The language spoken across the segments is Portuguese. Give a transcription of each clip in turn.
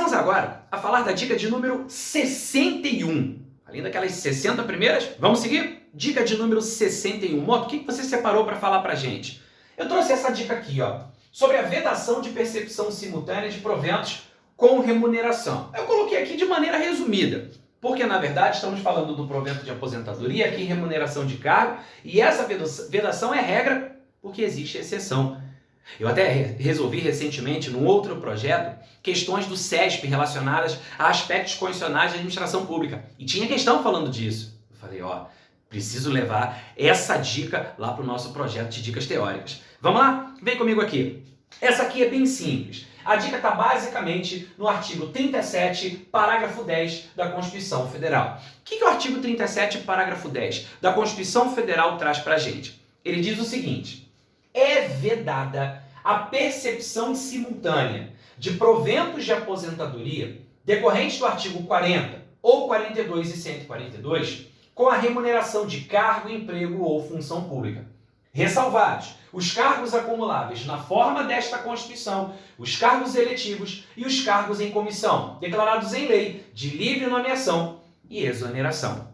Passamos agora a falar da dica de número 61. Além daquelas 60 primeiras, vamos seguir? Dica de número 61. Moto, o que você separou para falar pra gente? Eu trouxe essa dica aqui, ó, sobre a vedação de percepção simultânea de proventos com remuneração. Eu coloquei aqui de maneira resumida, porque na verdade estamos falando do provento de aposentadoria, aqui remuneração de cargo, e essa vedação é regra porque existe exceção. Eu até resolvi recentemente, num outro projeto, questões do CESP relacionadas a aspectos constitucionais de administração pública. E tinha questão falando disso. Eu falei, ó, preciso levar essa dica lá para o nosso projeto de dicas teóricas. Vamos lá? Vem comigo aqui. Essa aqui é bem simples. A dica está basicamente no artigo 37, parágrafo 10 da Constituição Federal. O que o artigo 37, parágrafo 10 da Constituição Federal traz para a gente? Ele diz o seguinte: é vedada a percepção simultânea de proventos de aposentadoria decorrentes do artigo 40 ou 42 e 142 com a remuneração de cargo, emprego ou função pública. Ressalvados os cargos acumuláveis na forma desta Constituição, os cargos eletivos e os cargos em comissão, declarados em lei de livre nomeação e exoneração.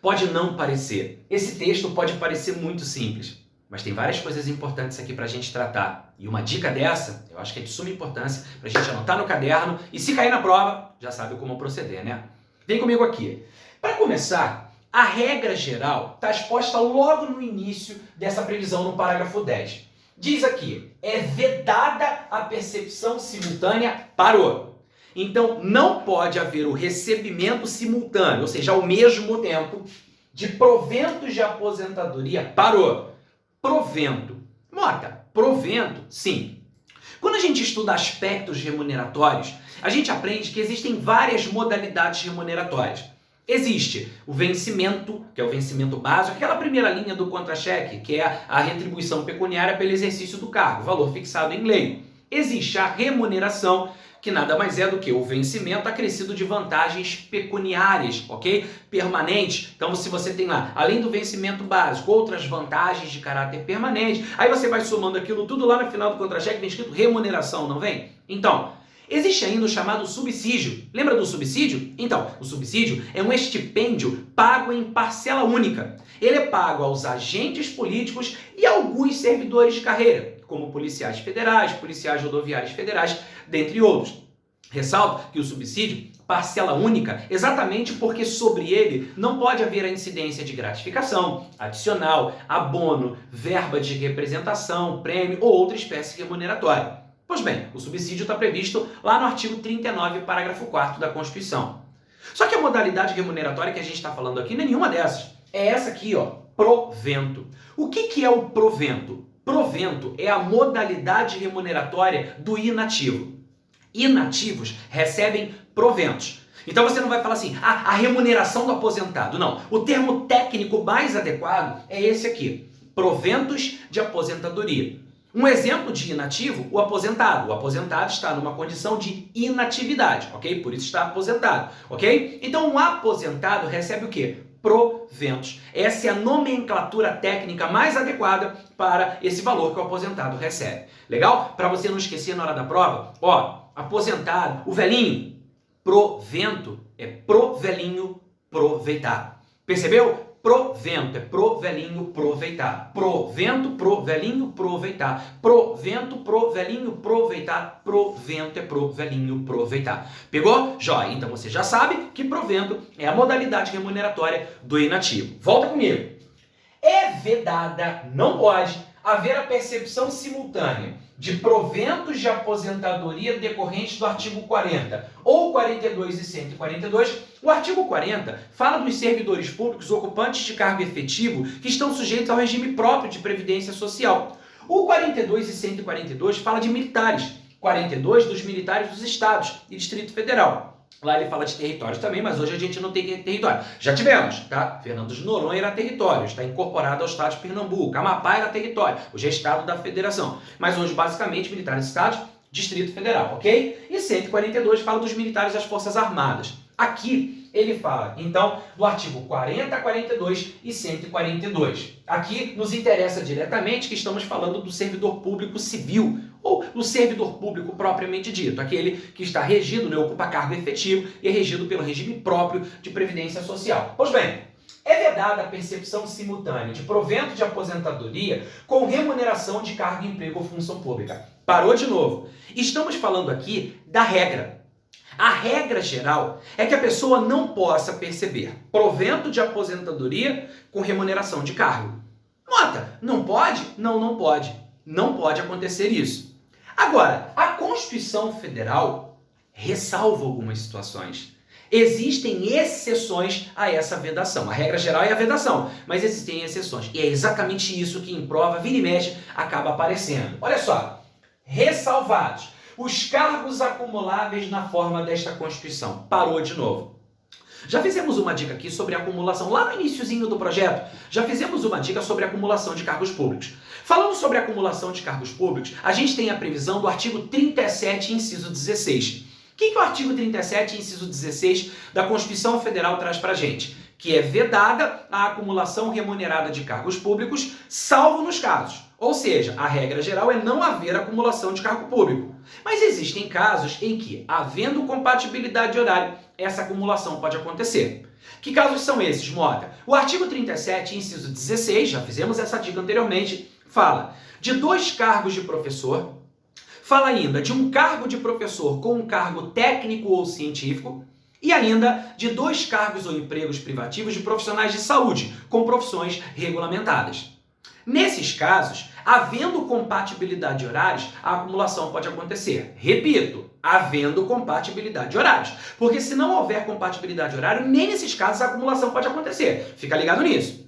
Pode não parecer, esse texto pode parecer muito simples, mas tem várias coisas importantes aqui para a gente tratar. E uma dica dessa, eu acho que é de suma importância para a gente anotar no caderno e se cair na prova, já sabe como proceder, né? Vem comigo aqui. Para começar, a regra geral está exposta logo no início dessa previsão no parágrafo 10. Diz aqui, é vedada a percepção simultânea, parou. Então, não pode haver o recebimento simultâneo, ou seja, ao mesmo tempo, de proventos de aposentadoria, parou. Provento. Nota, provento, sim. Quando a gente estuda aspectos remuneratórios, a gente aprende que existem várias modalidades remuneratórias. Existe o vencimento, que é o vencimento básico, aquela primeira linha do contra-cheque, que é a retribuição pecuniária pelo exercício do cargo, valor fixado em lei. Existe a remuneração, que nada mais é do que o vencimento acrescido de vantagens pecuniárias, ok? Permanentes. Então, se você tem lá, além do vencimento básico, outras vantagens de caráter permanente, aí você vai somando aquilo tudo lá no final do contra-cheque, vem escrito remuneração, não vem? Então, existe ainda o chamado subsídio. Lembra do subsídio? Então, o subsídio é um estipêndio pago em parcela única. Ele é pago aos agentes políticos e alguns servidores de carreira, como policiais federais, policiais rodoviários federais, dentre outros. Ressalto que o subsídio, parcela única, exatamente porque sobre ele não pode haver a incidência de gratificação, adicional, abono, verba de representação, prêmio ou outra espécie remuneratória. Pois bem, o subsídio está previsto lá no artigo 39, parágrafo 4º da Constituição. Só que a modalidade remuneratória que a gente está falando aqui não é nenhuma dessas. É essa aqui, ó, provento. O que é o provento? Provento é a modalidade remuneratória do inativo. Inativos recebem proventos. Então você não vai falar assim, a remuneração do aposentado. Não, o termo técnico mais adequado é esse aqui, proventos de aposentadoria. Um exemplo de inativo, o aposentado. O aposentado está numa condição de inatividade, ok? Por isso está aposentado, ok? Então um aposentado recebe o quê? Proventos. Essa é a nomenclatura técnica mais adequada para esse valor que o aposentado recebe. Legal? Para você não esquecer na hora da prova, ó, aposentado, o velhinho, provento é pro velhinho proveitar. Percebeu? Provento é pro velhinho proveitar. Provento, pro velhinho proveitar. Provento, pro velhinho proveitar. Provento é pro velhinho proveitar. Pegou? Jóia. Então você já sabe que provento é a modalidade remuneratória do inativo. Volta comigo. É vedada, não pode, haver a percepção simultânea de proventos de aposentadoria decorrentes do artigo 40 ou 42 e 142. O artigo 40 fala dos servidores públicos ocupantes de cargo efetivo que estão sujeitos ao regime próprio de previdência social. O 42 e 142 fala de militares, 42 dos militares dos estados e Distrito Federal. Lá ele fala de territórios também, mas hoje a gente não tem território. Já tivemos, tá? Fernando de Noronha era território, está incorporado ao estado de Pernambuco. Amapá era território, hoje é estado da federação. Mas hoje, basicamente, militares de estados, Distrito Federal, ok? E 142 fala dos militares das Forças Armadas. Aqui ele fala, então, do artigo 40, 42 e 142. Aqui nos interessa diretamente que estamos falando do servidor público civil, ou o servidor público propriamente dito, aquele que está regido, né, ocupa cargo efetivo e é regido pelo regime próprio de previdência social. Pois bem, é vedada a percepção simultânea de provento de aposentadoria com remuneração de cargo, emprego ou função pública. Parou de novo. Estamos falando aqui da regra. A regra geral é que a pessoa não possa perceber provento de aposentadoria com remuneração de cargo. Nota, não pode? Não, não pode. Não pode acontecer isso. Agora, a Constituição Federal ressalva algumas situações. Existem exceções a essa vedação. A regra geral é a vedação, mas existem exceções. E é exatamente isso que em prova, vira e mexe, acaba aparecendo. Olha só, ressalvados os cargos acumuláveis na forma desta Constituição. Parou de novo. Já fizemos uma dica aqui sobre acumulação, lá no iniciozinho do projeto, já fizemos uma dica sobre acumulação de cargos públicos. Falando sobre acumulação de cargos públicos, a gente tem a previsão do artigo 37, inciso 16. O que o artigo 37, inciso 16 da Constituição Federal traz pra gente? Que é vedada a acumulação remunerada de cargos públicos, salvo nos casos. Ou seja, a regra geral é não haver acumulação de cargo público. Mas existem casos em que, havendo compatibilidade de horário, essa acumulação pode acontecer. Que casos são esses, Mota? O artigo 37, inciso 16, já fizemos essa dica anteriormente, fala de 2 cargos de professor, fala ainda de um cargo de professor com um cargo técnico ou científico, e ainda de 2 cargos ou empregos privativos de profissionais de saúde, com profissões regulamentadas. Nesses casos, havendo compatibilidade de horários, a acumulação pode acontecer. Repito, havendo compatibilidade de horários. Porque se não houver compatibilidade de horário, nem nesses casos a acumulação pode acontecer. Fica ligado nisso.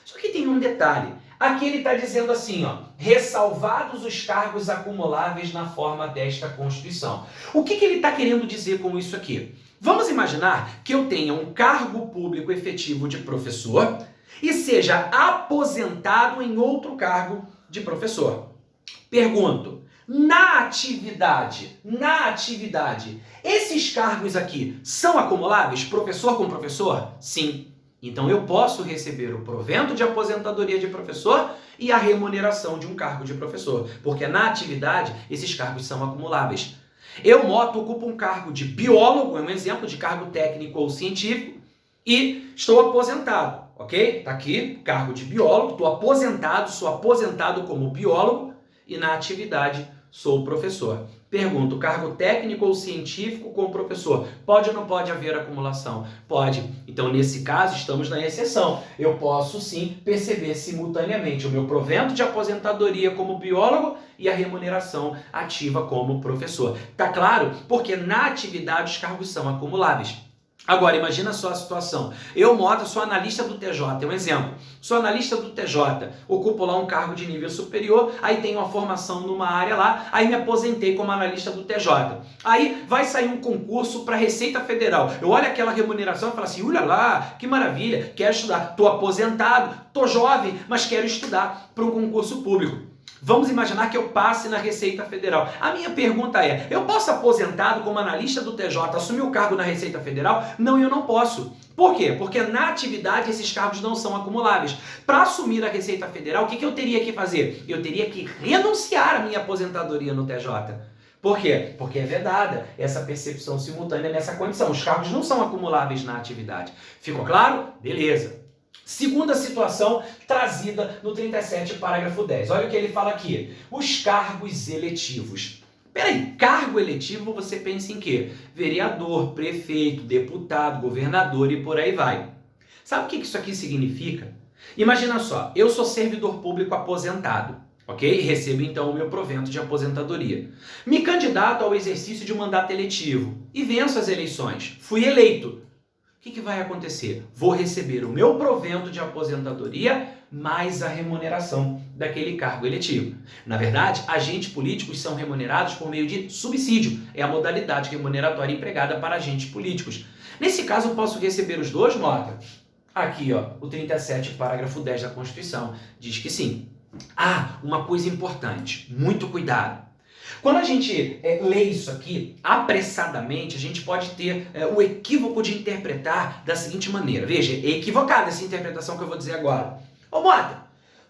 Só que tem um detalhe. Aqui ele está dizendo assim, ó, ressalvados os cargos acumuláveis na forma desta Constituição. O que ele está querendo dizer com isso aqui? Vamos imaginar que eu tenha um cargo público efetivo de professor e seja aposentado em outro cargo de professor. Pergunto, na atividade, esses cargos aqui são acumuláveis, professor com professor? Sim. Então eu posso receber o provento de aposentadoria de professor e a remuneração de um cargo de professor, porque na atividade esses cargos são acumuláveis. Eu, Mota, ocupo um cargo de biólogo, é um exemplo de cargo técnico ou científico, e estou aposentado, ok? Tá aqui, cargo de biólogo, sou aposentado como biólogo e na atividade sou professor. Pergunto, cargo técnico ou científico como professor, pode ou não pode haver acumulação? Pode. Então, nesse caso, estamos na exceção. Eu posso, sim, perceber simultaneamente o meu provento de aposentadoria como biólogo e a remuneração ativa como professor. Tá claro? Porque na atividade os cargos são acumuláveis. Agora, imagina só a situação. Eu, Mota, sou analista do TJ, é um exemplo. Sou analista do TJ, ocupo lá um cargo de nível superior, aí tenho uma formação numa área lá, aí me aposentei como analista do TJ. Aí vai sair um concurso para a Receita Federal. Eu olho aquela remuneração e falo assim, olha lá, que maravilha, quero estudar. Estou aposentado, estou jovem, mas quero estudar para um concurso público. Vamos imaginar que eu passe na Receita Federal. A minha pergunta é, eu posso aposentado como analista do TJ assumir o cargo na Receita Federal? Não, eu não posso. Por quê? Porque na atividade esses cargos não são acumuláveis. Para assumir a Receita Federal, o que eu teria que fazer? Eu teria que renunciar à minha aposentadoria no TJ. Por quê? Porque é vedada essa percepção simultânea nessa condição. Os cargos não são acumuláveis na atividade. Ficou claro? Beleza. Segunda situação trazida no 37, parágrafo 10. Olha o que ele fala aqui. Os cargos eletivos. Peraí, cargo eletivo você pensa em quê? Vereador, prefeito, deputado, governador e por aí vai. Sabe o que isso aqui significa? Imagina só, eu sou servidor público aposentado, ok? Recebo então o meu provento de aposentadoria. Me candidato ao exercício de um mandato eletivo e venço as eleições. Fui eleito. O que vai acontecer? Vou receber o meu provento de aposentadoria mais a remuneração daquele cargo eletivo. Na verdade, agentes políticos são remunerados por meio de subsídio. É a modalidade remuneratória empregada para agentes políticos. Nesse caso, eu posso receber os dois, Mota? Aqui, ó, o 37, parágrafo 10 da Constituição, diz que sim. Ah, uma coisa importante, muito cuidado. Quando a gente lê isso aqui apressadamente, a gente pode ter o equívoco de interpretar da seguinte maneira. Veja, é equivocada essa interpretação que eu vou dizer agora. Ô, Mota,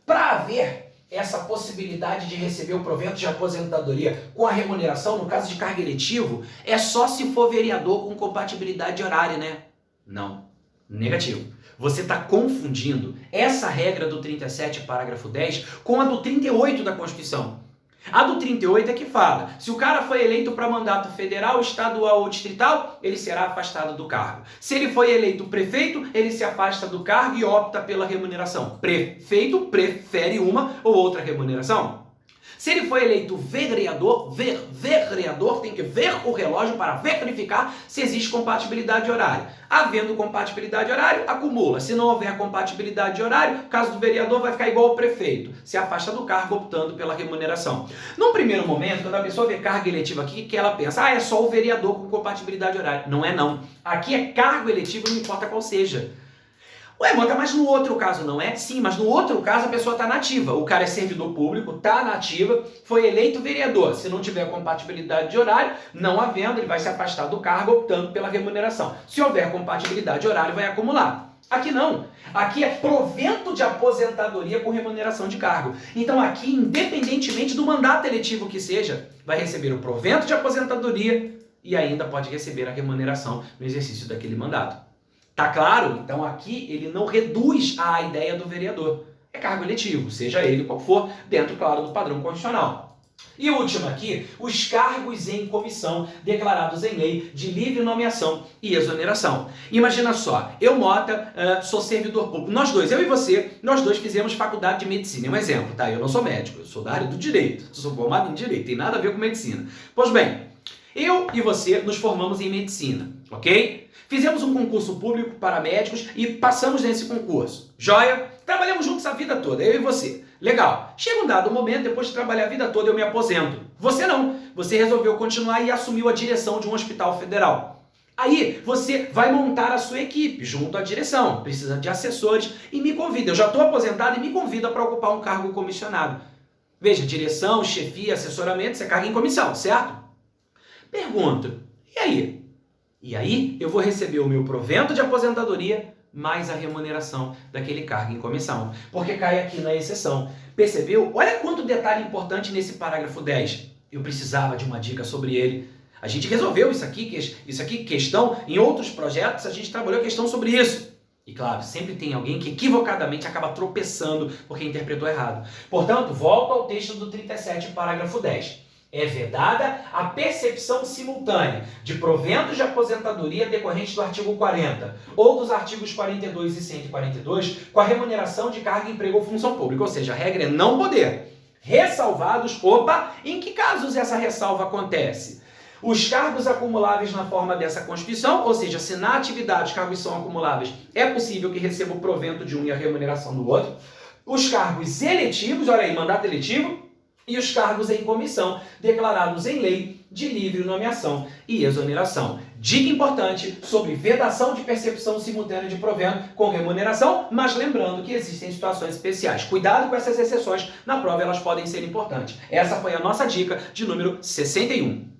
para haver essa possibilidade de receber o provento de aposentadoria com a remuneração, no caso de cargo eletivo, é só se for vereador com compatibilidade horária, né? Não. Negativo. Você está confundindo essa regra do 37, parágrafo 10, com a do 38 da Constituição. A do 38 é que fala, se o cara foi eleito para mandato federal, estadual ou distrital, ele será afastado do cargo. Se ele foi eleito prefeito, ele se afasta do cargo e opta pela remuneração. Prefeito prefere uma ou outra remuneração. Se ele foi eleito vereador, vereador tem que ver o relógio para verificar se existe compatibilidade de horário. Havendo compatibilidade de horário, acumula. Se não houver compatibilidade de horário, o caso do vereador vai ficar igual ao prefeito. Se afasta do cargo optando pela remuneração. Num primeiro momento, quando a pessoa vê cargo eletivo aqui, que ela pensa, é só o vereador com compatibilidade de horário. Não é não. Aqui é cargo eletivo, não importa qual seja. Ué, Mota, mas no outro caso não é? Sim, mas no outro caso a pessoa está nativa. O cara é servidor público, está nativa, foi eleito vereador. Se não tiver compatibilidade de horário, não havendo, ele vai se afastar do cargo optando pela remuneração. Se houver compatibilidade de horário, vai acumular. Aqui não. Aqui é provento de aposentadoria com remuneração de cargo. Então aqui, independentemente do mandato eletivo que seja, vai receber o provento de aposentadoria e ainda pode receber a remuneração no exercício daquele mandato. Tá claro? Então aqui ele não reduz a ideia do vereador. É cargo eletivo, seja ele qual for, dentro, claro, do padrão constitucional. E o último aqui, os cargos em comissão declarados em lei de livre nomeação e exoneração. Imagina só, eu, Mota, sou servidor público. Nós dois, eu e você, nós dois fizemos faculdade de medicina. É um exemplo, tá? Eu não sou médico, eu sou da área do direito. Sou formado em direito, tem nada a ver com medicina. Pois bem, eu e você nos formamos em medicina, ok? Fizemos um concurso público para médicos e passamos nesse concurso. Joia? Trabalhamos juntos a vida toda, eu e você. Legal. Chega um dado momento, depois de trabalhar a vida toda, eu me aposento. Você não. Você resolveu continuar e assumiu a direção de um hospital federal. Aí você vai montar a sua equipe junto à direção. Precisa de assessores e me convida. Eu já estou aposentado e me convida para ocupar um cargo comissionado. Veja, direção, chefia, assessoramento, isso é cargo em comissão, certo? Pergunta, e aí? E aí eu vou receber o meu provento de aposentadoria mais a remuneração daquele cargo em comissão. Porque cai aqui na exceção. Percebeu? Olha quanto detalhe importante nesse parágrafo 10. Eu precisava de uma dica sobre ele. A gente resolveu isso aqui, questão, em outros projetos a gente trabalhou a questão sobre isso. E claro, sempre tem alguém que equivocadamente acaba tropeçando porque interpretou errado. Portanto, volto ao texto do 37, parágrafo 10. É vedada a percepção simultânea de proventos de aposentadoria decorrentes do artigo 40 ou dos artigos 42 e 142 com a remuneração de cargo, emprego ou função pública. Ou seja, a regra é não poder. Ressalvados, em que casos essa ressalva acontece? Os cargos acumuláveis na forma dessa Constituição, ou seja, se na atividade os cargos são acumuláveis, é possível que receba o provento de um e a remuneração do outro. Os cargos eletivos, olha aí, mandato eletivo, e os cargos em comissão, declarados em lei de livre nomeação e exoneração. Dica importante sobre vedação de percepção simultânea de provento com remuneração, mas lembrando que existem situações especiais. Cuidado com essas exceções, na prova elas podem ser importantes. Essa foi a nossa dica de número 61.